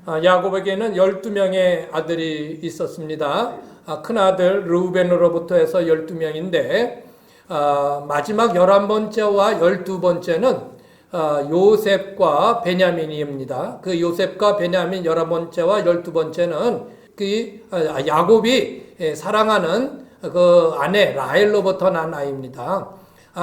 야곱에게는 12명의 아들이 있었습니다. 큰아들 르우벤으로부터 해서 12명인데 마지막 11번째와 12번째는 요셉과 베냐민입니다. 그 요셉과 베냐민 11번째와 12번째는 야곱이 사랑하는 그 아내 라헬로부터 난 아이입니다.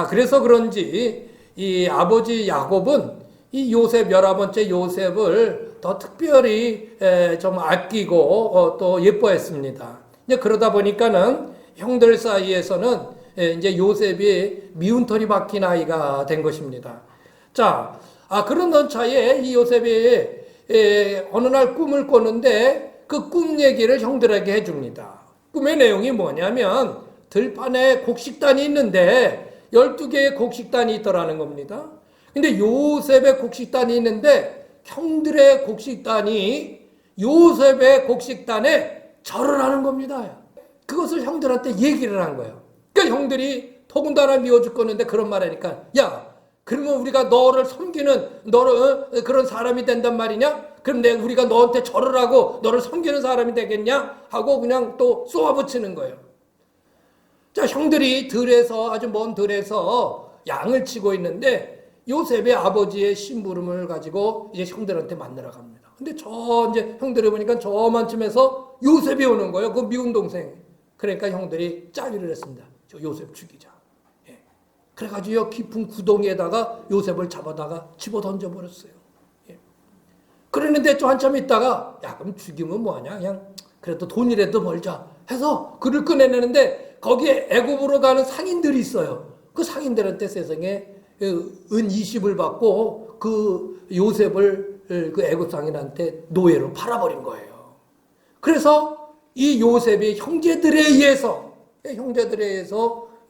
그래서 그런지 이 아버지 야곱은 이 요셉 11번째 요셉을 더 특별히 좀 아끼고 또 예뻐했습니다. 이제 그러다 보니까는 형들 사이에서는 이제 요셉이 미운털이 박힌 아이가 된 것입니다. 자, 그런 차에 이 요셉이 어느 날 꿈을 꿨는데 그 꿈 얘기를 형들에게 해줍니다. 꿈의 내용이 뭐냐면 들판에 곡식단이 있는데 12개의 곡식단이 있더라는 겁니다. 근데 요셉의 곡식단이 있는데 형들의 곡식단이 요셉의 곡식단에 절을 하는 겁니다. 그것을 형들한테 얘기를 한 거예요. 그러니까 형들이 더군다나 미워 죽겠는데 그런 말 하니까 야, 그러면 우리가 너를 섬기는 그런 사람이 된단 말이냐? 그럼 우리가 너한테 절을 하고 너를 섬기는 사람이 되겠냐? 하고 그냥 또 쏘아붙이는 거예요. 자, 형들이 들에서 아주 먼 들에서 양을 치고 있는데 요셉의 아버지의 심부름을 가지고 이제 형들한테 만나러 갑니다. 근데 이제 형들이 보니까 저만쯤에서 요셉이 오는 거예요. 그 미운 동생. 그러니까 형들이 짜위를 했습니다. 저 요셉 죽이자. 그래가지고 깊은 구덩이에다가 요셉을 잡아다가 집어 던져버렸어요. 그랬는데 또 한참 있다가 야, 그럼 죽이면 뭐하냐? 그냥 그래도 돈이라도 벌자 해서 그를 꺼내내는데 거기에 애굽으로 가는 상인들이 있어요. 그 상인들한테 세상에 은 20을 받고 그 요셉을 그 애굽 상인한테 노예로 팔아버린 거예요. 그래서 이 요셉이 형제들에 의해서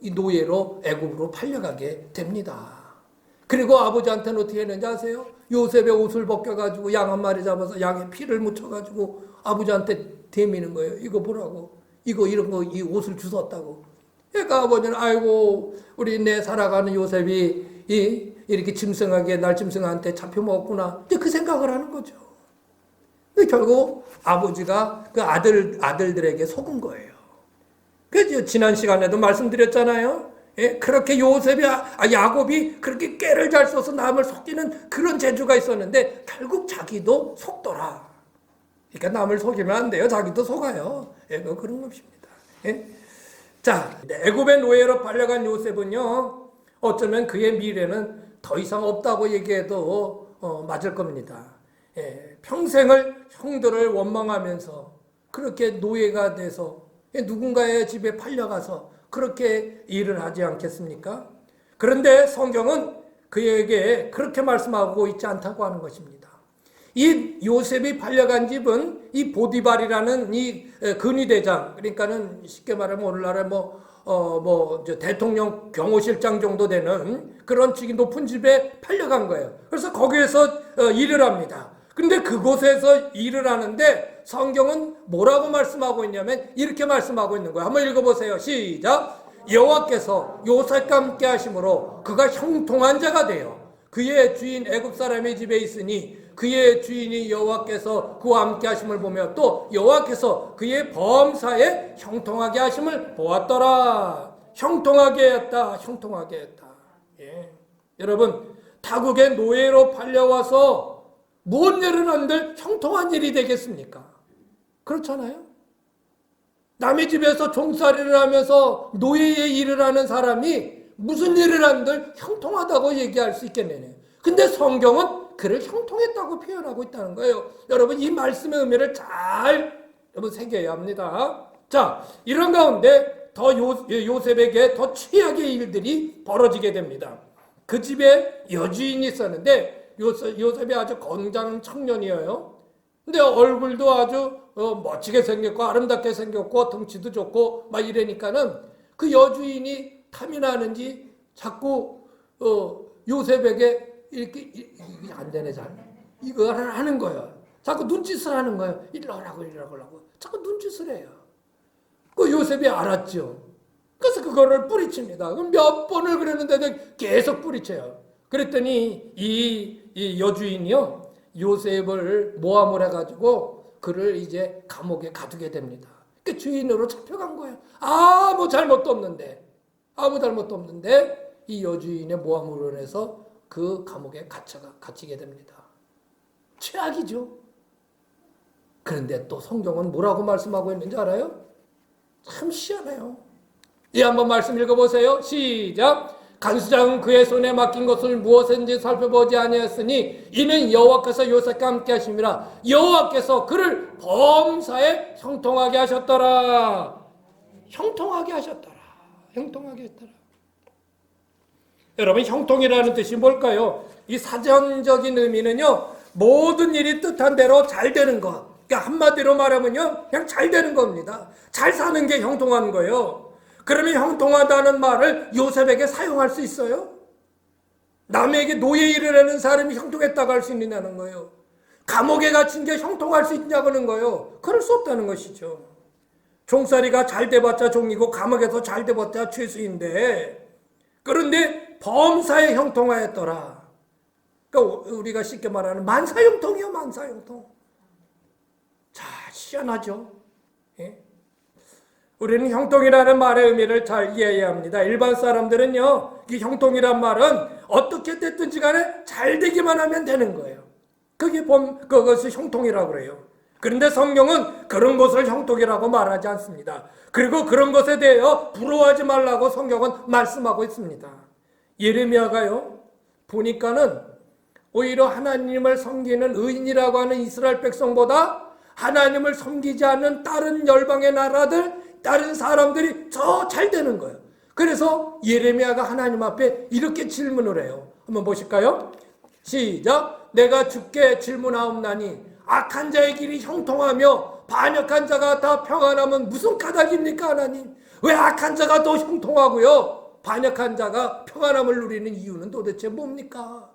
이 노예로 애굽으로 팔려가게 됩니다. 그리고 아버지한테는 어떻게 했는지 아세요? 요셉의 옷을 벗겨가지고 양 한 마리 잡아서 양에 피를 묻혀가지고 아버지한테 대미는 거예요. 이거 보라고. 이런 거, 이 옷을 주웠다고. 그러니까 아버지는 아이고 우리 내 살아가는 요셉이 이렇게 짐승하게 날 짐승한테 잡혀먹었구나. 그 생각을 하는 거죠. 결국 아버지가 그 아들들에게 속은 거예요. 그래서 지난 시간에도 말씀드렸잖아요. 그렇게 야곱이 그렇게 깨를 잘 써서 남을 속이는 그런 재주가 있었는데 결국 자기도 속더라. 그러니까 남을 속이면 안 돼요. 자기도 속아요. 그런 것입니다. 자, 애굽의 노예로 팔려간 요셉은요, 어쩌면 그의 미래는 더 이상 없다고 얘기해도 맞을 겁니다. 평생을 형들을 원망하면서 그렇게 노예가 돼서 누군가의 집에 팔려가서 그렇게 일을 하지 않겠습니까? 그런데 성경은 그에게 그렇게 말씀하고 있지 않다고 하는 것입니다. 이 요셉이 팔려간 집은 이 보디발이라는 이 근위대장, 그러니까는 쉽게 말하면 오늘날에 대통령 경호실장 정도 되는 그런 직위 높은 집에 팔려간 거예요. 그래서 거기에서 일을 합니다. 근데 그곳에서 일을 하는데 성경은 뭐라고 말씀하고 있냐면 이렇게 말씀하고 있는 거예요. 한번 읽어보세요. 시작. 여호와께서 요셉과 함께 하심으로 그가 형통한 자가 되어 그의 주인 애굽 사람의 집에 있으니 그의 주인이 여호와께서 그와 함께 하심을 보며 또 여호와께서 그의 범사에 형통하게 하심을 보았더라. 형통하게 했다. 형통하게 했다. 여러분, 타국의 노예로 팔려와서 뭔 일을 한들 형통한 일이 되겠습니까? 그렇잖아요. 남의 집에서 종살이를 하면서 노예의 일을 하는 사람이 무슨 일을 한들 형통하다고 얘기할 수 있겠네요. 근데 성경은 그를 형통했다고 표현하고 있다는 거예요. 여러분, 이 말씀의 의미를 잘 새겨야 합니다. 자, 이런 가운데 더 요셉에게 더 최악의 일들이 벌어지게 됩니다. 그 집에 여주인이 있었는데 요셉이 아주 건장한 청년이에요. 근데 얼굴도 아주 멋지게 생겼고 아름답게 생겼고 덩치도 좋고 막 이러니까는 그 여주인이 탐이 나는지 자꾸 요셉에게 이렇게 안 되네 잘 이걸 하는 거예요. 자꾸 눈짓을 하는 거예요. 이러라고 자꾸 눈짓을 해요. 그 요셉이 알았죠. 그래서 그거를 뿌리칩니다. 몇 번을 그랬는데도 계속 뿌리쳐요. 그랬더니 이 여주인이요, 요셉을 모함을 해가지고 그를 이제 감옥에 가두게 됩니다. 그 주인으로 잡혀간 거예요. 아무 잘못도 없는데 이 여주인의 모함으로 인해서 그 감옥에 갇히게 됩니다. 최악이죠. 그런데 또 성경은 뭐라고 말씀하고 있는지 알아요? 참 희한해요. 한번 말씀 읽어보세요. 시작. 간수장은 그의 손에 맡긴 것을 무엇인지 살펴보지 아니하였으니 이는 여호와께서 요셉과 함께 하심이라. 여호와께서 그를 범사에 형통하게 하셨더라. 형통하게 하셨더라. 여러분, 형통이라는 뜻이 뭘까요? 이 사전적인 의미는요, 모든 일이 뜻한 대로 잘 되는 것. 그러니까 한마디로 말하면요, 그냥 잘 되는 겁니다. 잘 사는 게 형통한 거예요. 그러면 형통하다는 말을 요셉에게 사용할 수 있어요? 남에게 노예 일을 하는 사람이 형통했다고 할 수 있느냐는 거예요. 감옥에 갇힌 게 형통할 수 있냐고는 거예요. 그럴 수 없다는 것이죠. 종살이가 잘 돼봤자 종이고 감옥에서 잘 돼봤자 죄수인데, 그런데 범사에 형통하였더라. 그러니까 우리가 쉽게 말하는 만사형통이요, 만사형통. 자, 희한하죠. 예? 우리는 형통이라는 말의 의미를 잘 이해해야 합니다. 일반 사람들은요, 이 형통이란 말은 어떻게 됐든지 간에 잘 되기만 하면 되는 거예요. 그것이 형통이라고 그래요. 그런데 성경은 그런 것을 형통이라고 말하지 않습니다. 그리고 그런 것에 대하여 부러워하지 말라고 성경은 말씀하고 있습니다. 예레미야가요, 보니까는 오히려 하나님을 섬기는 의인이라고 하는 이스라엘 백성보다 하나님을 섬기지 않는 다른 열방의 나라들, 다른 사람들이 더 잘 되는 거예요. 그래서 예레미야가 하나님 앞에 이렇게 질문을 해요. 한번 보실까요? 시작. 내가 주께 질문하옵나니 악한 자의 길이 형통하며 반역한 자가 다 평안하면 무슨 까닭입니까, 하나님? 왜 악한 자가 더 형통하고요, 반역한 자가 평안함을 누리는 이유는 도대체 뭡니까?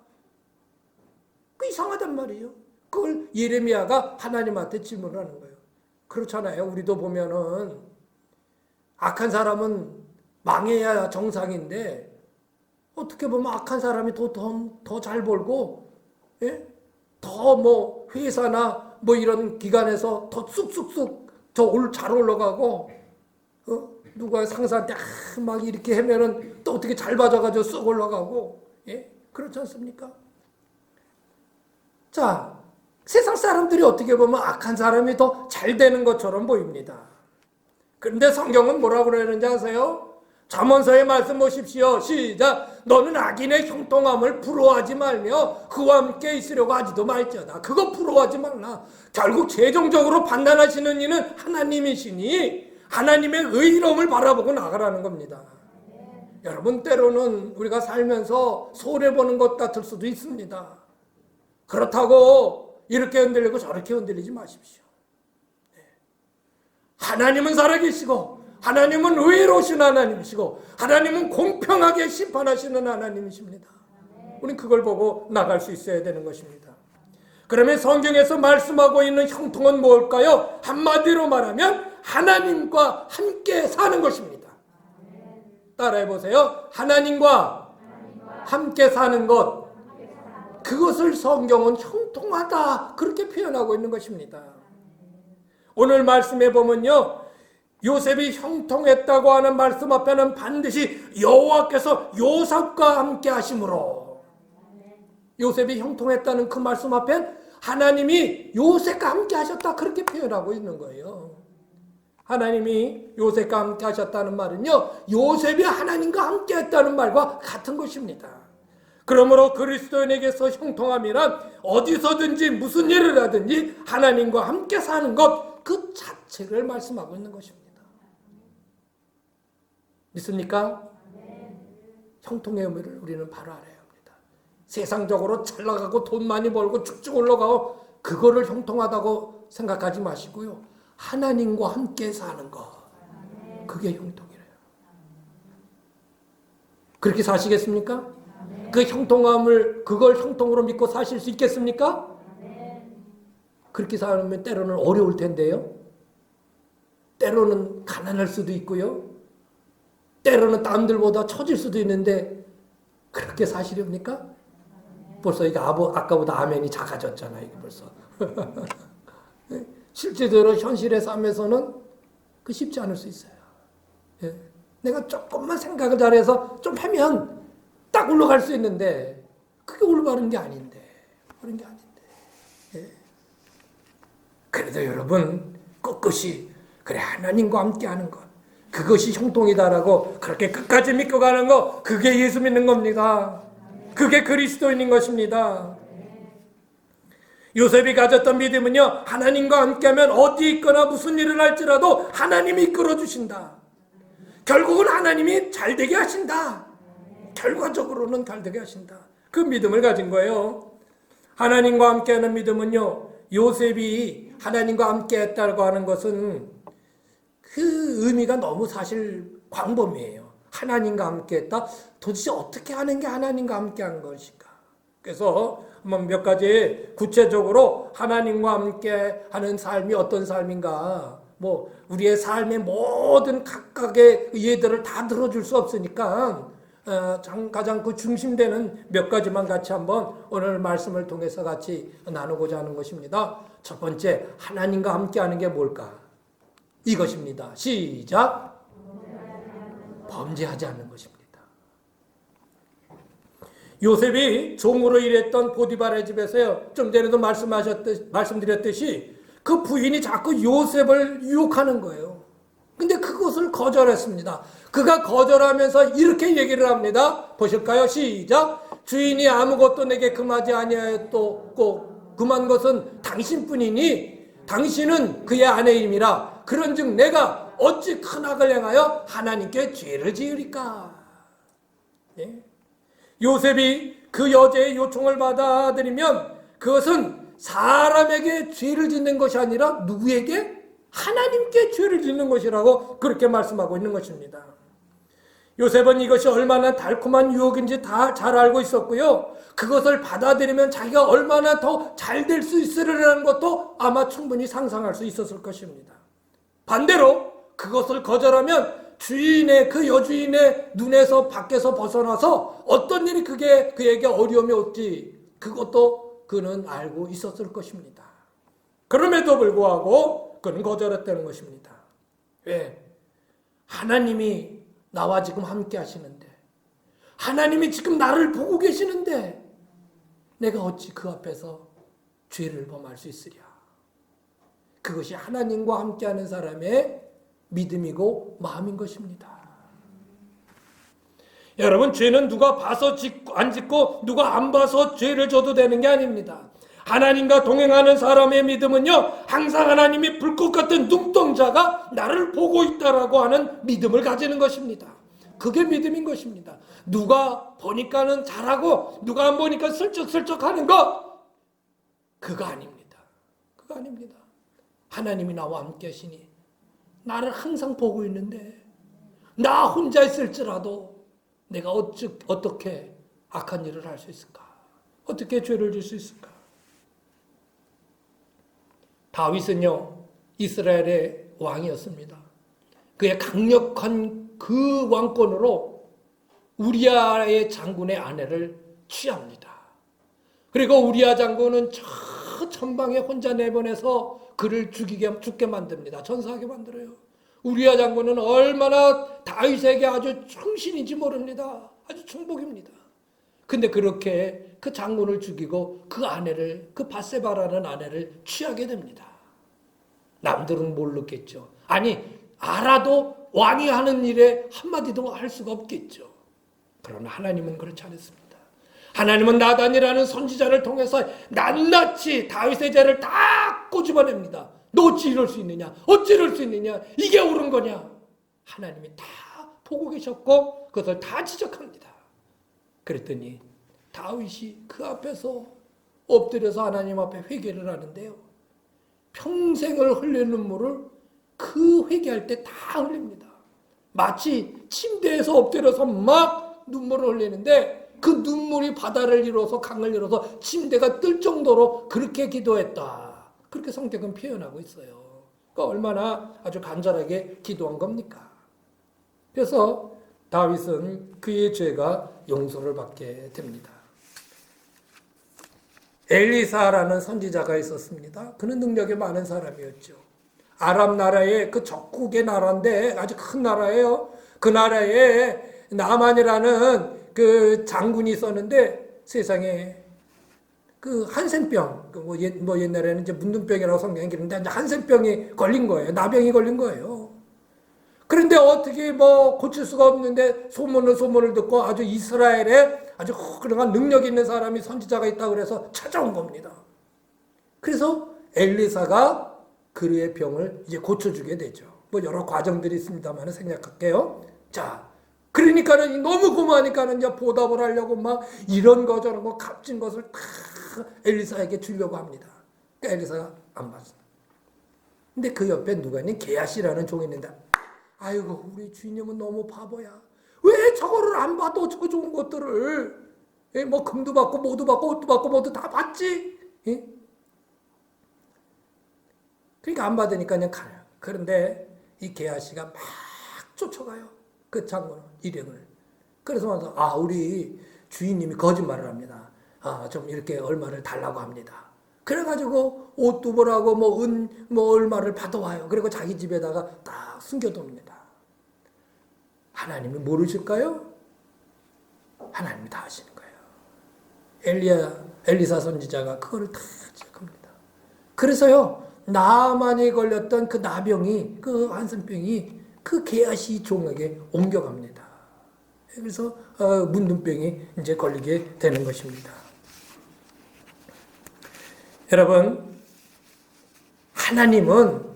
그 이상하단 말이에요. 그걸 예레미야가 하나님한테 질문을 하는 거예요. 그렇잖아요. 우리도 보면은 악한 사람은 망해야 정상인데 어떻게 보면 악한 사람이 더 잘 벌고, 예? 더 뭐 회사나 뭐 이런 기관에서 더 쑥쑥쑥 잘 올라가고, 누가 상사한테 막 이렇게 하면은 또 어떻게 잘 봐줘가지고 쑥 올라가고, 예? 그렇지 않습니까? 자, 세상 사람들이 어떻게 보면 악한 사람이 더 잘 되는 것처럼 보입니다. 그런데 성경은 뭐라고 그러는지 아세요? 잠언서의 말씀 보십시오. 시작. 너는 악인의 형통함을 부러워하지 말며 그와 함께 있으려고 하지도 말지어다. 그거 부러워하지 말라. 결국 최종적으로 판단하시는 이는 하나님이시니 하나님의 의로움을 바라보고 나가라는 겁니다. 여러분, 때로는 우리가 살면서 손해보는 것 같을 수도 있습니다. 그렇다고 이렇게 흔들리고 저렇게 흔들리지 마십시오. 하나님은 살아계시고 하나님은 의로우신 하나님이시고 하나님은 공평하게 심판하시는 하나님이십니다. 우리는 그걸 보고 나갈 수 있어야 되는 것입니다. 그러면 성경에서 말씀하고 있는 형통은 뭘까요? 한마디로 말하면 하나님과 함께 사는 것입니다. 따라해 보세요. 하나님과 함께 사는 것, 그것을 성경은 형통하다 그렇게 표현하고 있는 것입니다. 오늘 말씀에 보면요, 요셉이 형통했다고 하는 말씀 앞에는 반드시 여호와께서 요셉과 함께 하심으로, 요셉이 형통했다는 그 말씀 앞엔 하나님이 요셉과 함께 하셨다 그렇게 표현하고 있는 거예요. 하나님이 요셉과 함께 하셨다는 말은요, 요셉이 하나님과 함께 했다는 말과 같은 것입니다. 그러므로 그리스도인에게서 형통함이란 어디서든지 무슨 일을 하든지 하나님과 함께 사는 것, 그 자체를 말씀하고 있는 것입니다. 믿습니까? 형통의 의미를 우리는 바로 알아야 합니다. 세상적으로 잘 나가고 돈 많이 벌고 쭉쭉 올라가고 그거를 형통하다고 생각하지 마시고요, 하나님과 함께 사는 것, 그게 형통이래요. 그렇게 사시겠습니까? 그 형통함을, 그걸 형통으로 믿고 사실 수 있겠습니까? 그렇게 살면 때로는 어려울 텐데요. 때로는 가난할 수도 있고요. 때로는 남들보다 처질 수도 있는데 그렇게 사시렵니까? 벌써 이게 아까보다 아멘이 작아졌잖아요. 이게 벌써. 실제로 현실의 삶에서는 그 쉽지 않을 수 있어요. 예. 내가 조금만 생각을 잘해서 좀 하면 딱 올라갈 수 있는데 그게 올바른 게 아닌데. 그런 게 아닌데. 예. 그래도 여러분 꿋꿋이 그래 하나님과 함께하는 것 그것이 형통이다라고 그렇게 끝까지 믿고 가는 거 그게 예수 믿는 겁니다. 그게 그리스도인인 것입니다. 요셉이 가졌던 믿음은요, 하나님과 함께하면 어디 있거나 무슨 일을 할지라도 하나님이 이끌어 주신다. 결국은 하나님이 잘되게 하신다. 결과적으로는 잘되게 하신다. 그 믿음을 가진 거예요. 하나님과 함께하는 믿음은요, 요셉이 하나님과 함께했다고 하는 것은 그 의미가 너무 사실 광범위해요. 하나님과 함께했다. 도대체 어떻게 하는 게 하나님과 함께한 것인가? 그래서 한번 몇 가지 구체적으로 하나님과 함께하는 삶이 어떤 삶인가? 뭐 우리의 삶의 모든 각각의 예들을 다 들어줄 수 없으니까 가장 그 중심되는 몇 가지만 같이 한번 오늘 말씀을 통해서 같이 나누고자 하는 것입니다. 첫 번째, 하나님과 함께하는 게 뭘까? 이것입니다. 시작. 범죄하지 않는 것입니다. 요셉이 종으로 일했던 보디발의 집에서요. 좀 전에도 말씀드렸듯이 그 부인이 자꾸 요셉을 유혹하는 거예요. 근데 그것을 거절했습니다. 그가 거절하면서 이렇게 얘기를 합니다. 보실까요? 시작. 주인이 아무것도 내게 금하지 아니하였고 금한 것은 당신뿐이니 당신은 그의 아내임이라. 그런즉 내가 어찌 큰 악을 행하여 하나님께 죄를 지으리까? 예? 요셉이 그 여자의 요청을 받아들이면 그것은 사람에게 죄를 짓는 것이 아니라 누구에게? 하나님께 죄를 짓는 것이라고 그렇게 말씀하고 있는 것입니다. 요셉은 이것이 얼마나 달콤한 유혹인지 다 잘 알고 있었고요. 그것을 받아들이면 자기가 얼마나 더 잘 될 수 있으리라는 것도 아마 충분히 상상할 수 있었을 것입니다. 반대로 그것을 거절하면 그 여주인의 눈에서 밖에서 벗어나서 어떤 일이 그에게 어려움이 올지 그것도 그는 알고 있었을 것입니다. 그럼에도 불구하고 그는 거절했다는 것입니다. 왜? 하나님이 나와 지금 함께 하시는데 하나님이 지금 나를 보고 계시는데 내가 어찌 그 앞에서 죄를 범할 수 있으랴. 그것이 하나님과 함께하는 사람의 믿음이고 마음인 것입니다. 여러분, 죄는 누가 봐서 안 짓고 누가 안 봐서 죄를 져도 되는 게 아닙니다. 하나님과 동행하는 사람의 믿음은요, 항상 하나님이 불꽃 같은 눈동자가 나를 보고 있다라고 하는 믿음을 가지는 것입니다. 그게 믿음인 것입니다. 누가 보니까는 잘하고 누가 안 보니까 슬쩍슬쩍 하는 것, 그거 아닙니다. 그거 아닙니다. 하나님이 나와 함께 하시니 나를 항상 보고 있는데 나 혼자 있을지라도 내가 어떻게 악한 일을 할 수 있을까? 어떻게 죄를 질 수 있을까? 다윗은요, 이스라엘의 왕이었습니다. 그의 강력한 그 왕권으로 우리아의 장군의 아내를 취합니다. 그리고 우리아 장군은 저 전방에 혼자 내보내서 그를 죽게 만듭니다. 전사하게 만들어요. 우리아 장군은 얼마나 다윗에게 아주 충신인지 모릅니다. 아주 충복입니다. 근데 그렇게 그 장군을 죽이고 그 밧세바라는 아내를 취하게 됩니다. 남들은 모르겠죠. 아니, 알아도 왕이 하는 일에 한마디도 할 수가 없겠죠. 그러나 하나님은 그렇지 않았습니다. 하나님은 나단이라는 선지자를 통해서 낱낱이 다윗의 죄를 다 꼬집어냅니다. 너 어찌 이럴 수 있느냐? 어찌 이럴 수 있느냐? 이게 옳은 거냐? 하나님이 다 보고 계셨고 그것을 다 지적합니다. 그랬더니 다윗이 그 앞에서 엎드려서 하나님 앞에 회개를 하는데요. 평생을 흘린 눈물을 그 회개할 때 다 흘립니다. 마치 침대에서 엎드려서 막 눈물을 흘리는데 그 눈물이 바다를 이뤄서 강을 이뤄서 침대가 뜰 정도로 그렇게 기도했다. 그렇게 성경은 표현하고 있어요. 그러니까 얼마나 아주 간절하게 기도한 겁니까? 그래서 다윗은 그의 죄가 용서를 받게 됩니다. 엘리사라는 선지자가 있었습니다. 그는 능력이 많은 사람이었죠. 아람 나라의 그 적국의 나라인데 아주 큰 나라예요. 그 나라에 나만이라는 그 장군이 있었는데 세상에 그 한센병, 뭐 옛날에는 이제 문둥병이라고 성경에 그러는데 한센병이 걸린 거예요. 나병이 걸린 거예요. 그런데 어떻게 뭐 고칠 수가 없는데 소문을 듣고 아주 이스라엘에 아주 훌륭한 능력 있는 사람이 선지자가 있다고 그래서 찾아온 겁니다. 그래서 엘리사가 그의 병을 이제 고쳐주게 되죠. 뭐 여러 과정들이 있습니다만 생략할게요. 자, 그러니까는 너무 고마우니까는 이제 보답을 하려고 막 이런 거 저런 거 값진 것을 다 엘리사에게 주려고 합니다. 그러니까 엘리사가 안 받습니다. 근데 그 옆에 누가 있니? 게하시라는 종이 있는데, 아이고 우리 주인님은 너무 바보야. 왜 저거를 안 받아? 저 좋은 것들을. 뭐 금도 받고 모두 받고 옷도 받고 모두 다 받지. 그러니까 안 받으니까 그냥 가요. 그런데 이 게하시가 막 쫓아가요. 그 장군 일행을. 그래서 우리 주인님이 거짓말을 합니다. 좀 이렇게 얼마를 달라고 합니다. 그래가지고 옷도 보라고 뭐 얼마를 받아와요. 그리고 자기 집에다가 딱 숨겨둡니다. 하나님이 모르실까요? 하나님이 다 아시는 거예요. 엘리사 선지자가 그거를 다 체크합니다. 그래서요, 나만이 걸렸던 그 나병이, 그 한센병이 그 게하시 종에게 옮겨갑니다. 그래서 문둥병이 이제 걸리게 되는 것입니다. 여러분, 하나님은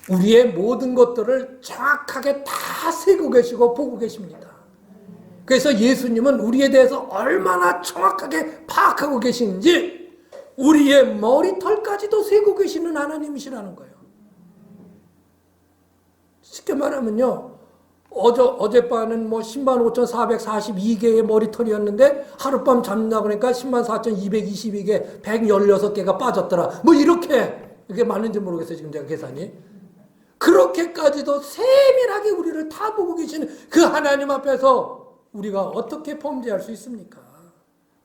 우리의 모든 것들을 정확하게 다 세고 계시고 보고 계십니다. 그래서 예수님은 우리에 대해서 얼마나 정확하게 파악하고 계시는지 우리의 머리털까지도 세고 계시는 하나님이시라는 거예요. 쉽게 말하면요, 어젯밤은 105,442개의 머리털이었는데 하룻밤 잡는다 그러니까 104,222개, 116개가 빠졌더라. 이렇게 많은지 모르겠어요, 지금 제가 계산이. 그렇게까지도 세밀하게 우리를 다 보고 계시는 그 하나님 앞에서 우리가 어떻게 범죄할 수 있습니까?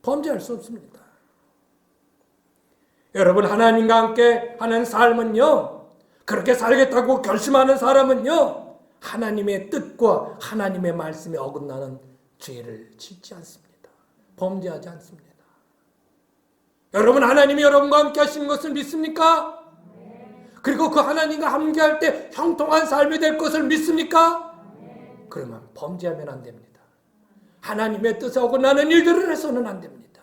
범죄할 수 없습니다. 여러분, 하나님과 함께 하는 삶은요, 그렇게 살겠다고 결심하는 사람은요, 하나님의 뜻과 하나님의 말씀에 어긋나는 죄를 짓지 않습니다. 범죄하지 않습니다. 여러분, 하나님이 여러분과 함께 하시는 것을 믿습니까? 그리고 그 하나님과 함께할 때 형통한 삶이 될 것을 믿습니까? 그러면 범죄하면 안 됩니다. 하나님의 뜻에 어긋나는 일들을 해서는 안 됩니다.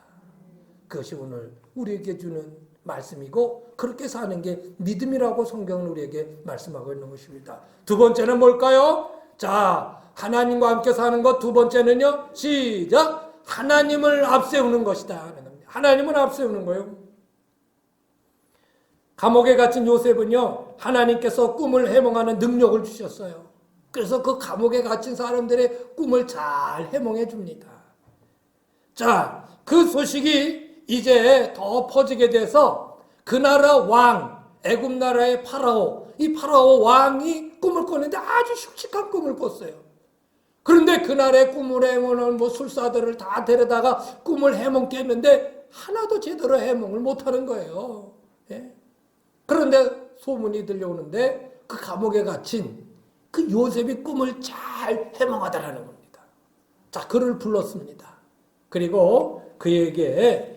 그것이 오늘 우리에게 주는 말씀이고 그렇게 사는 게 믿음이라고 성경은 우리에게 말씀하고 있는 것입니다. 두 번째는 뭘까요? 자, 하나님과 함께 사는 것 두 번째는요. 시작! 하나님을 앞세우는 것이다. 하나님을 앞세우는 거예요. 감옥에 갇힌 요셉은요, 하나님께서 꿈을 해몽하는 능력을 주셨어요. 그래서 그 감옥에 갇힌 사람들의 꿈을 잘 해몽해 줍니다. 자, 그 소식이 이제 더 퍼지게 돼서 그 나라 왕, 애굽 나라의 파라오, 이 파라오 왕이 꿈을 꿨는데 아주 흉측한 꿈을 꿨어요. 그런데 그날의 꿈을 해몽하는 술사들을 다 데려다가 꿈을 해몽게 했는데 하나도 제대로 해몽을 못하는 거예요. 예? 그런데 소문이 들려오는데 그 감옥에 갇힌 그 요셉이 꿈을 잘 해몽하다라는 겁니다. 자, 그를 불렀습니다. 그리고 그에게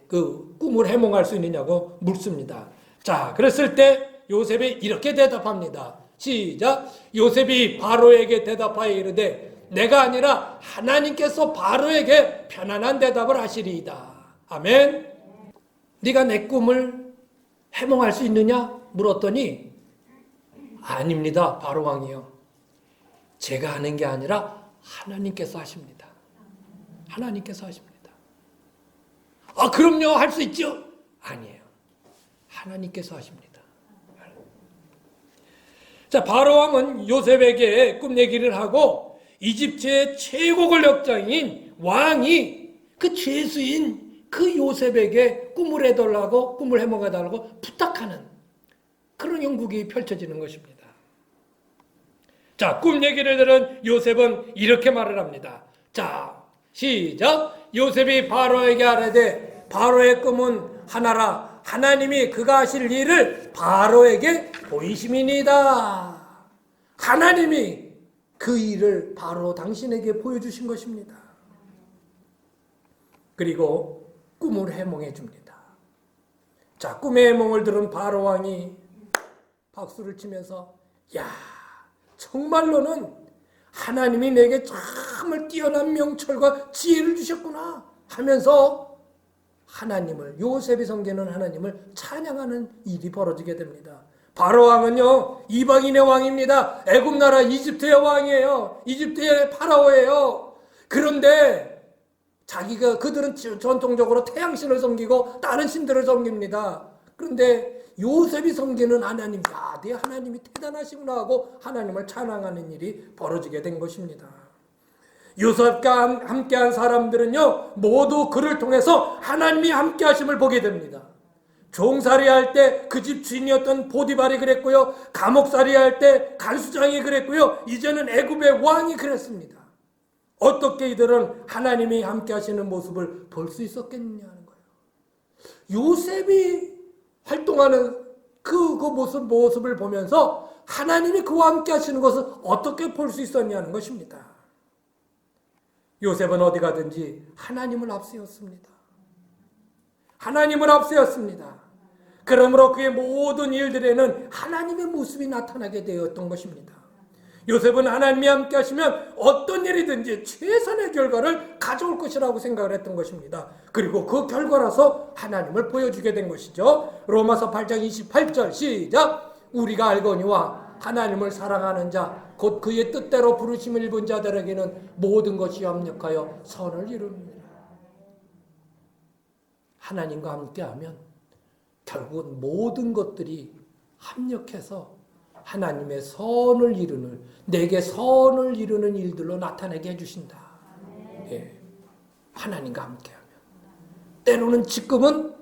그 꿈을 해몽할 수 있느냐고 묻습니다. 자, 그랬을 때 요셉이 이렇게 대답합니다. 시작! 요셉이 바로에게 대답하여 이르되 내가 아니라 하나님께서 바로에게 편안한 대답을 하시리이다. 아멘. 네가 내 꿈을 해몽할 수 있느냐? 물었더니 아닙니다. 바로 왕이요. 제가 하는 게 아니라 하나님께서 하십니다. 하나님께서 하십니다. 그럼요. 할 수 있죠? 아니에요. 하나님께서 하십니다. 자, 바로 왕은 요셉에게 꿈 얘기를 하고 이집트의 최고 권력자인 왕이 그 죄수인 그 요셉에게 꿈을 해달라고, 꿈을 해몽해달라고 부탁하는 그런 형국이 펼쳐지는 것입니다. 자, 꿈 얘기를 들은 요셉은 이렇게 말을 합니다. 자, 시작! 요셉이 바로에게 아뢰되 바로의 꿈은 하나라. 하나님이 그가 하실 일을 바로에게 보이심이니이다. 하나님이 그 일을 바로 당신에게 보여주신 것입니다. 그리고 꿈을 해몽해 줍니다. 자, 꿈의 해몽을 들은 바로 왕이 박수를 치면서 야, 정말로는 하나님이 내게 정말 뛰어난 명철과 지혜를 주셨구나 하면서 하나님을, 요셉이 섬기는 하나님을 찬양하는 일이 벌어지게 됩니다. 바로 왕은요, 이방인의 왕입니다. 애굽 나라 이집트의 왕이에요. 이집트의 파라오예요. 그런데 자기가, 그들은 전통적으로 태양신을 섬기고 다른 신들을 섬깁니다. 그런데 요셉이 섬기는 하나님, 야, 내 하나님이 대단하시구나 하고 하나님을 찬양하는 일이 벌어지게 된 것입니다. 요셉과 함께한 사람들은요, 모두 그를 통해서 하나님이 함께하심을 보게 됩니다. 종살이 할 때 그 집 주인이었던 보디발이 그랬고요, 감옥살이 할 때 간수장이 그랬고요, 이제는 애굽의 왕이 그랬습니다. 어떻게 이들은 하나님이 함께하시는 모습을 볼 수 있었겠느냐는 거예요. 요셉이 활동하는 그 모습을 보면서 하나님이 그와 함께하시는 것을 어떻게 볼 수 있었냐는 것입니다. 요셉은 어디 가든지 하나님을 앞세웠습니다. 하나님을 앞세웠습니다. 그러므로 그의 모든 일들에는 하나님의 모습이 나타나게 되었던 것입니다. 요셉은 하나님이 함께 하시면 어떤 일이든지 최선의 결과를 가져올 것이라고 생각을 했던 것입니다. 그리고 그 결과라서 하나님을 보여주게 된 것이죠. 로마서 8장 28절 시작. 우리가 알거니와 하나님을 사랑하는 자 곧 그의 뜻대로 부르심을 입은 자들에게는 모든 것이 합력하여 선을 이룹니다. 하나님과 함께하면 결국은 모든 것들이 합력해서 하나님의 선을 이루는, 내게 선을 이루는 일들로 나타나게 해주신다. 예. 하나님과 함께하면. 때로는 지금은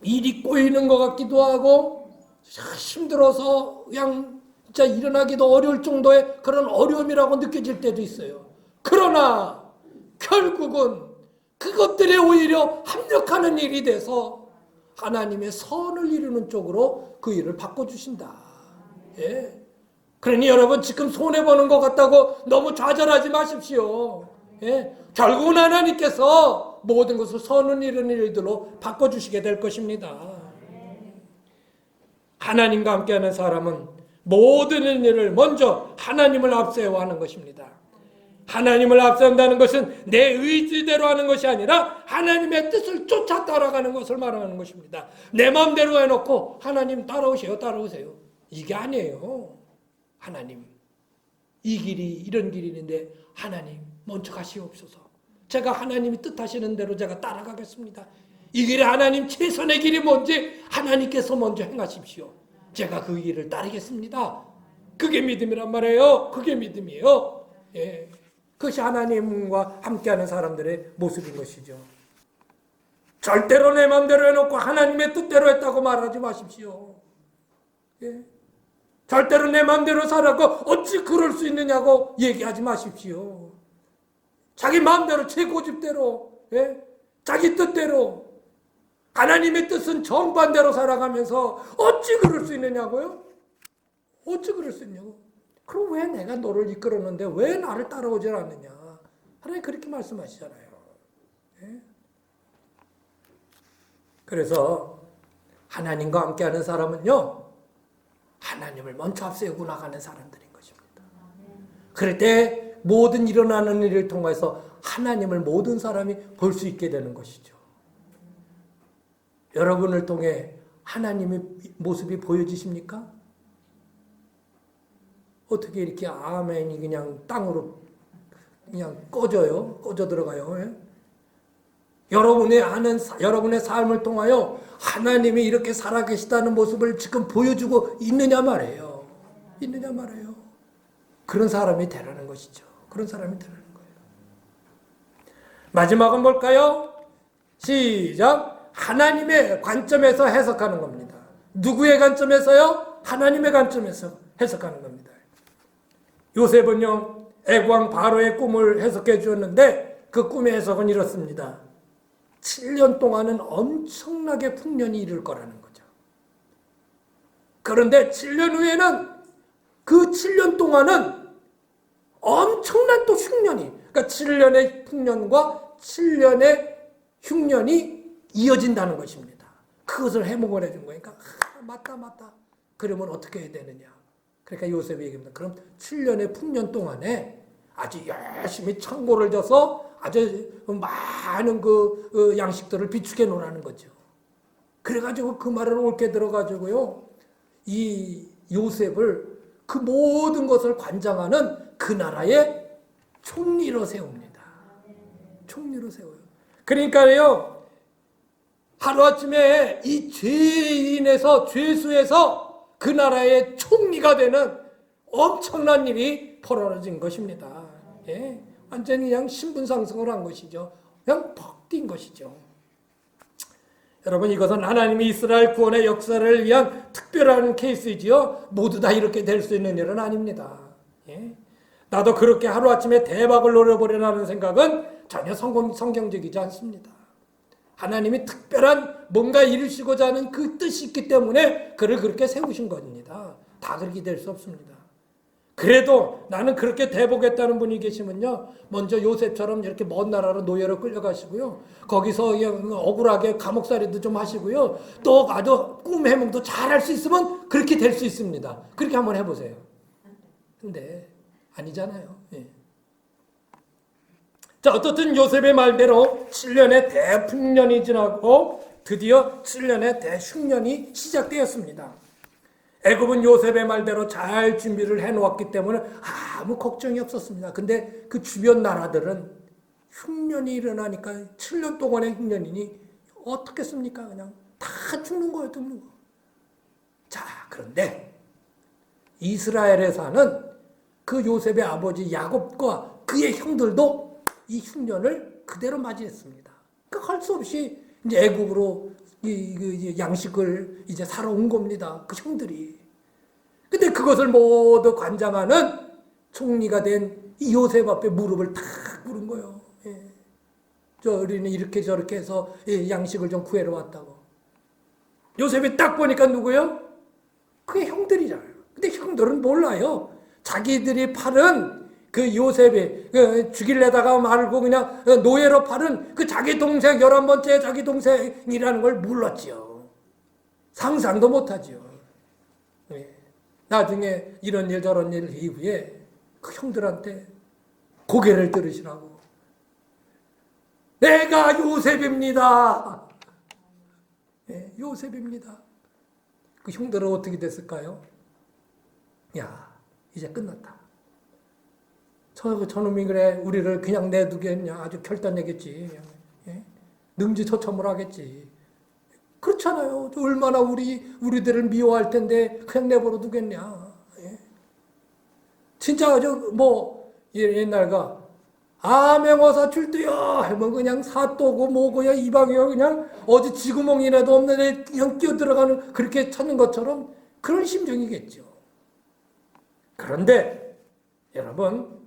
일이 꼬이는 것 같기도 하고 힘들어서 그냥 진짜 일어나기도 어려울 정도의 그런 어려움이라고 느껴질 때도 있어요. 그러나 결국은 그것들이 오히려 합력하는 일이 돼서 하나님의 선을 이루는 쪽으로 그 일을 바꿔주신다. 예. 그러니 여러분 지금 손해보는 것 같다고 너무 좌절하지 마십시오. 예. 결국은 하나님께서 모든 것을 선을 이루는 일들로 바꿔주시게 될 것입니다. 하나님과 함께하는 사람은 모든 일을 먼저 하나님을 앞세워 하는 것입니다. 하나님을 앞세운다는 것은 내 의지대로 하는 것이 아니라 하나님의 뜻을 쫓아 따라가는 것을 말하는 것입니다. 내 마음대로 해놓고 하나님 따라오세요, 따라오세요. 이게 아니에요. 하나님, 이 길이 이런 길인데 하나님 먼저 가시옵소서. 제가 하나님이 뜻하시는 대로 제가 따라가겠습니다. 이 길에 하나님 최선의 길이 뭔지 하나님께서 먼저 행하십시오. 제가 그 길을 따르겠습니다. 그게 믿음이란 말이에요. 그게 믿음이에요. 예. 그것이 하나님과 함께하는 사람들의 모습인 것이죠. 절대로 내 마음대로 해놓고 하나님의 뜻대로 했다고 말하지 마십시오. 예. 절대로 내 마음대로 살라고 어찌 그럴 수 있느냐고 얘기하지 마십시오. 자기 마음대로 제 고집대로, 예? 자기 뜻대로, 하나님의 뜻은 정반대로 살아가면서 어찌 그럴 수 있느냐고요? 어찌 그럴 수 있냐고? 그럼 왜 내가 너를 이끌었는데 왜 나를 따라오질 않느냐? 하나님 그렇게 말씀하시잖아요. 예? 그래서 하나님과 함께하는 사람은요, 하나님을 먼저 앞세우고 나가는 사람들인 것입니다. 그럴 때 모든 일어나는 일을 통해서 하나님을 모든 사람이 볼 수 있게 되는 것이죠. 여러분을 통해 하나님의 모습이 보여지십니까? 어떻게 이렇게 아멘이 그냥 땅으로 그냥 꺼져 들어가요? 예? 여러분의 삶을 통하여 하나님이 이렇게 살아계시다는 모습을 지금 보여주고 있느냐 말이에요. 있느냐 말이에요. 그런 사람이 되라는 것이죠. 그런 사람이 되라는 거예요. 마지막은 뭘까요? 시작. 하나님의 관점에서 해석하는 겁니다. 누구의 관점에서요? 하나님의 관점에서 해석하는 겁니다. 요셉은요, 애국왕 바로의 꿈을 해석해 주었는데 그 꿈의 해석은 이렇습니다. 7년 동안은 엄청나게 풍년이 이를 거라는 거죠. 그런데 7년 후에는 그 7년 동안은 엄청난 또 흉년이, 그러니까 7년의 풍년과 7년의 흉년이 이어진다는 것입니다. 그것을 해몽을 해준 거니까 맞다. 그러면 어떻게 해야 되느냐. 그러니까 요셉이 얘기합니다. 그럼 7년의 풍년 동안에 아주 열심히 창고를 져서 아주 많은 그 양식들을 비축해 놓으라는 거죠. 그래가지고 그 말을 옳게 들어가지고요, 이 요셉을 그 모든 것을 관장하는 그 나라의 총리로 세웁니다. 총리로 세워요. 그러니까요, 하루아침에 이 죄인에서, 죄수에서 그 나라의 총리가 되는 엄청난 일이 벌어진 것입니다. 예, 완전히 그냥 신분 상승을 한 것이죠. 그냥 퍽 뛴 것이죠. 여러분, 이것은 하나님이 이스라엘 구원의 역사를 위한 특별한 케이스이지요. 모두 다 이렇게 될 수 있는 일은 아닙니다. 예? 나도 그렇게 하루아침에 대박을 노려보려는 생각은 전혀 성경적이지 않습니다. 하나님이 특별한 뭔가 이루시고자 하는 그 뜻이 있기 때문에 그를 그렇게 세우신 겁니다. 다 그렇게 될 수 없습니다. 그래도 나는 그렇게 돼보겠다는 분이 계시면요, 먼저 요셉처럼 이렇게 먼 나라로 노예로 끌려가시고요, 거기서 억울하게 감옥살이도 좀 하시고요, 또 아주 꿈 해몽도 잘 할 수 있으면 그렇게 될 수 있습니다. 그렇게 한번 해보세요. 근데 아니잖아요. 예. 자, 어떻든 요셉의 말대로 7년의 대풍년이 지나고 드디어 7년의 대흉년이 시작되었습니다. 애굽은 요셉의 말대로 잘 준비를 해놓았기 때문에 아무 걱정이 없었습니다. 근데 그 주변 나라들은 흉년이 일어나니까 7년 동안의 흉년이니 어떻겠습니까? 그냥 다 죽는 거예요, 죽는 거. 자, 그런데 이스라엘에 사는 그 요셉의 아버지 야곱과 그의 형들도 이 흉년을 그대로 맞이했습니다. 그러니까 할 수 없이 이제 애굽으로 이 양식을 이제 사러 온 겁니다. 그 형들이. 근데 그것을 모두 관장하는 총리가 된 이 요셉 앞에 무릎을 탁 꿇은 거예요. 예. 저 어린이 이렇게 저렇게 해서 양식을 좀 구해러 왔다고. 요셉이 딱 보니까 누구요? 그게 형들이잖아요. 근데 형들은 몰라요. 자기들이 팔은 그 요셉이 죽일래다가 말고 그냥 노예로 팔은 그 자기 동생, 11번째 자기 동생이라는 걸 몰랐지요. 상상도 못하지요. 나중에 이런 일 저런 일 이후에 그 형들한테 고개를 들으시라고. 내가 요셉입니다. 네, 요셉입니다. 그 형들은 어떻게 됐을까요? 야, 이제 끝났다. 저놈이 그래 우리를 그냥 내두겠냐, 아주 결단내겠지. 예? 능지처참을 하겠지. 그렇잖아요. 얼마나 우리들을 미워할 텐데 그냥 내버려 두겠냐. 예? 진짜 옛날가 암행어사 출두요 하면 그냥 사또고 뭐고야 이방이요 그냥 어디 쥐구멍이라도 없는데 그냥 끼어들어가는, 그렇게 찾는 것처럼 그런 심정이겠죠. 그런데 여러분,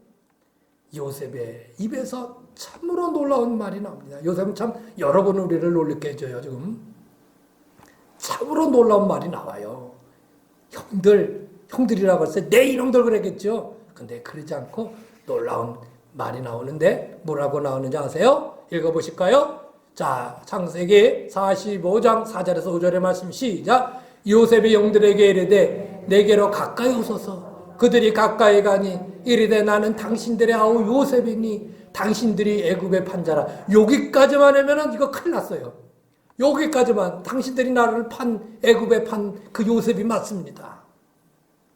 요셉의 입에서 참으로 놀라운 말이 나옵니다. 요셉은 참 여러 번 우리를 놀랍게 해줘요. 지금 참으로 놀라운 말이 나와요. 형들이라고 했어요. 내 이놈들 그랬겠죠. 근데 그러지 않고 놀라운 말이 나오는데 뭐라고 나오는지 아세요? 읽어보실까요? 자, 창세기 45장 4절에서 5절의 말씀 시작. 요셉이 형들에게 이르되 내게로 가까이 오소서. 그들이 가까이 가니 이르되 나는 당신들의 아우 요셉이니 당신들이 애굽의 판자라. 여기까지만 하면은 이거 큰일 났어요. 여기까지만, 당신들이 나를 애굽에 판 그 요셉이 맞습니다.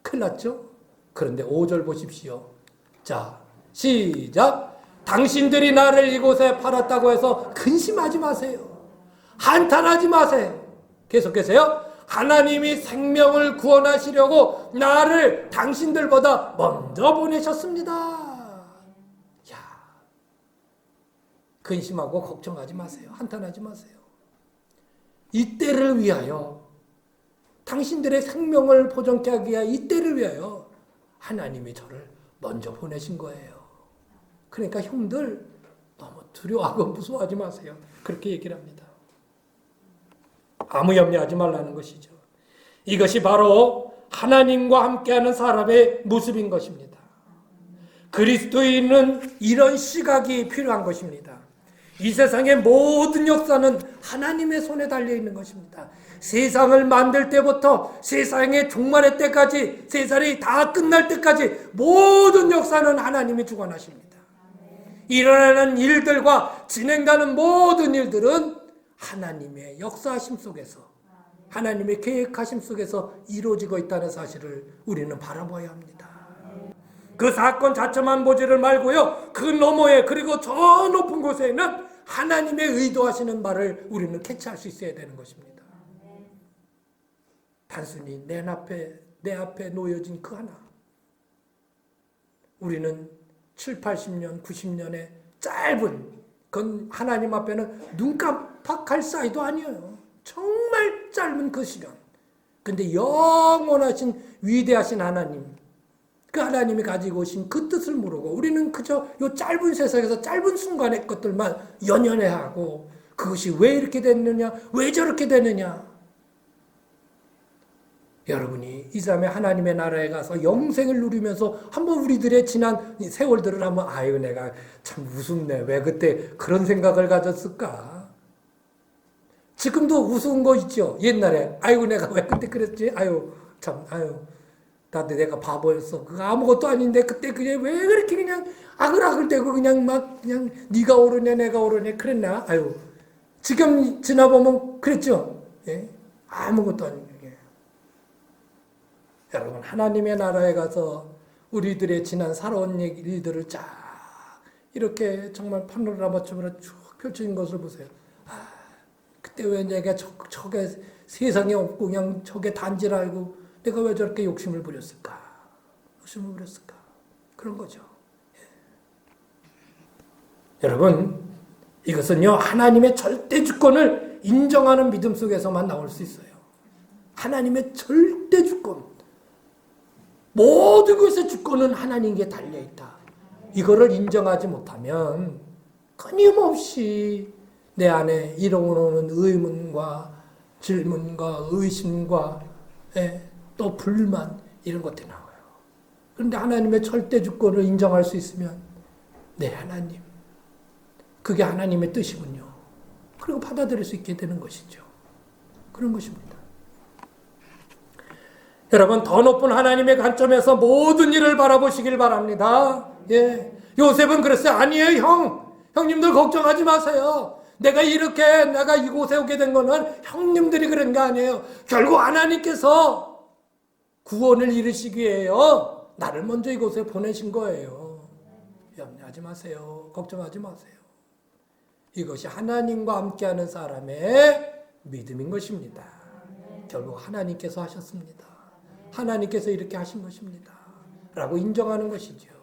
큰일 났죠? 그런데 5절 보십시오. 자, 시작. 당신들이 나를 이곳에 팔았다고 해서 근심하지 마세요. 한탄하지 마세요. 계속해서요. 하나님이 생명을 구원하시려고 나를 당신들보다 먼저 보내셨습니다. 야, 근심하고 걱정하지 마세요. 한탄하지 마세요. 이때를 위하여, 당신들의 생명을 보존케 하기 위하여, 이때를 위하여 하나님이 저를 먼저 보내신 거예요. 그러니까 형들, 너무 두려워하고 무서워하지 마세요. 그렇게 얘기를 합니다. 아무 염려하지 말라는 것이죠. 이것이 바로 하나님과 함께하는 사람의 모습인 것입니다. 그리스도인은 이런 시각이 필요한 것입니다. 이 세상의 모든 역사는 하나님의 손에 달려있는 것입니다. 세상을 만들 때부터 세상의 종말의 때까지, 세상이 다 끝날 때까지 모든 역사는 하나님이 주관하십니다. 일어나는 일들과 진행되는 모든 일들은 하나님의 역사하심 속에서, 하나님의 계획하심 속에서 이루어지고 있다는 사실을 우리는 바라봐야 합니다. 그 사건 자체만 보지를 말고요, 그 너머에, 그리고 저 높은 곳에는 하나님의 의도하시는 바를 우리는 캐치할 수 있어야 되는 것입니다. 단순히 내 앞에 놓여진 그 하나. 우리는 7, 80년, 90년의 짧은, 그건 하나님 앞에는 눈 깜빡할 사이도 아니에요. 정말 짧은 그 시간. 근데 영원하신 위대하신 하나님, 그 하나님이 가지고 오신 그 뜻을 모르고 우리는 그저 이 짧은 세상에서 짧은 순간의 것들만 연연해하고, 그것이 왜 이렇게 됐느냐, 왜 저렇게 되느냐. 여러분이 이 삶에 하나님의 나라에 가서 영생을 누리면서 한번 우리들의 지난 세월들을 한번, 아유 내가 참 우습네, 왜 그때 그런 생각을 가졌을까. 지금도 우스운 거 있죠. 옛날에 아이고 내가 왜 그때 그랬지, 아유 참, 아유 나도 내가 바보였어, 그거 아무것도 아닌데 그때 그냥 왜 그렇게 그냥 아글아글대고 그냥 막 그냥 네가 옳으냐 내가 옳으냐 그랬나. 아유 지금 지나보면 그랬죠. 예? 아무것도 아닌 게. 여러분, 하나님의 나라에 가서 우리들의 지난 살아온 일들을 쫙 이렇게 정말 파노라마처럼 쭉 펼쳐진 것을 보세요. 아, 그때 왜 내가 저게 세상에 없고 그냥 저게 단지를 알고 내가 왜 저렇게 욕심을 부렸을까? 그런 거죠. 예. 여러분, 이것은요, 하나님의 절대 주권을 인정하는 믿음 속에서만 나올 수 있어요. 하나님의 절대 주권. 모든 것의 주권은 하나님께 달려있다. 이거를 인정하지 못하면 끊임없이 내 안에 일어나는 의문과 질문과 의심과 또 불만, 이런 것들이 나와요. 그런데 하나님의 절대 주권을 인정할 수 있으면, 네, 하나님, 그게 하나님의 뜻이군요. 그리고 받아들일 수 있게 되는 것이죠. 그런 것입니다. 여러분, 더 높은 하나님의 관점에서 모든 일을 바라보시길 바랍니다. 예. 요셉은 그랬어요. 아니에요, 형님들 걱정하지 마세요. 내가 이곳에 오게 된 거는 형님들이 그런 게 아니에요. 결국 하나님께서 구원을 이루시기 위해요, 나를 먼저 이곳에 보내신 거예요. 염려하지 마세요. 걱정하지 마세요. 이것이 하나님과 함께하는 사람의 믿음인 것입니다. 결국 하나님께서 하셨습니다. 하나님께서 이렇게 하신 것입니다. 라고 인정하는 것이죠.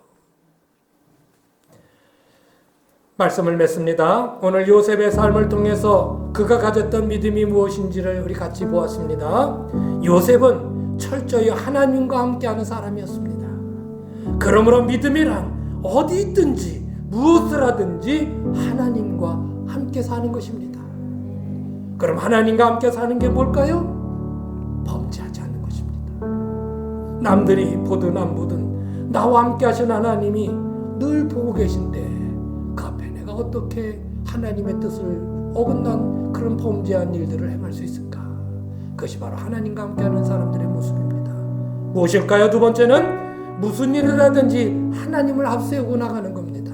말씀을 맺습니다. 오늘 요셉의 삶을 통해서 그가 가졌던 믿음이 무엇인지를 우리 같이 보았습니다. 요셉은 철저히 하나님과 함께하는 사람이었습니다. 그러므로 믿음이란 어디 있든지 무엇을 하든지 하나님과 함께 사는 것입니다. 그럼 하나님과 함께 사는 게 뭘까요? 범죄하지 않는 것입니다. 남들이 보든 안 보든 나와 함께 하신 하나님이 늘 보고 계신데 그 앞에 내가 어떻게 하나님의 뜻을 어긋난 그런 범죄한 일들을 행할 수 있을까? 그것이 바로 하나님과 함께하는 사람들의 모습입니다. 무엇일까요? 두 번째는 무슨 일을 하든지 하나님을 앞세우고 나가는 겁니다.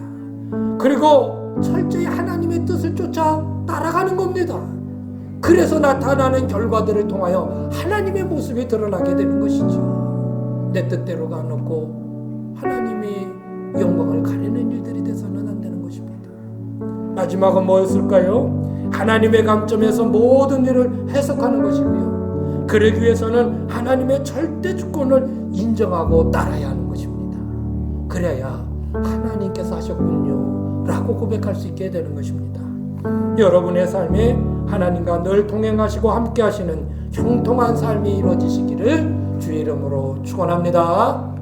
그리고 철저히 하나님의 뜻을 쫓아 따라가는 겁니다. 그래서 나타나는 결과들을 통하여 하나님의 모습이 드러나게 되는 것이죠. 내 뜻대로 가놓고 하나님이 영광을 가리는 일들이 돼서는 안 되는 것입니다. 마지막은 뭐였을까요? 하나님의 관점에서 모든 일을 해석하는 것이고요. 그러기 위해서는 하나님의 절대 주권을 인정하고 따라야 하는 것입니다. 그래야 하나님께서 하셨군요 라고 고백할 수 있게 되는 것입니다. 여러분의 삶에 하나님과 늘 동행하시고 함께 하시는 형통한 삶이 이루어지시기를 주의 이름으로 축원합니다.